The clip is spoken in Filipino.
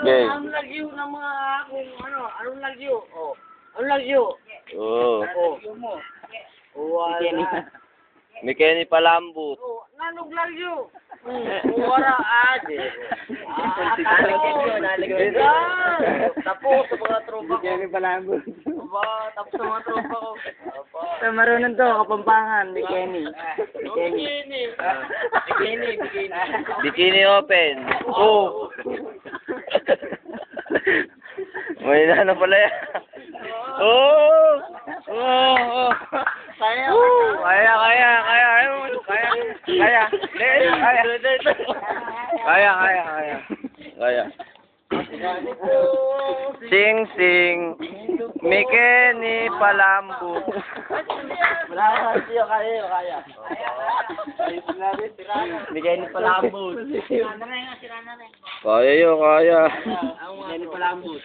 Okay. Ang lagyo ng mga kung ano, anong lagyo? Oh. Anong lagyo? Oo. Oh. Wala. May Kenny Palambot. Oh, nanog lagyo. Wala ade. Tapos sa mga tropa ko. Kenny Palambot. Tapos sa mga tropa ko. So, marunong to, Kapampangan, ni Kenny. Bikini. Bikini. Bikini Open. Oh! May na pala yan. Oh! Oh! Kaya. Kaya. Sing sing. May Kenny Palambot. Wala ka siya kaya. Bigay ni Palambot. Kaya. Ang Kenny Palambot.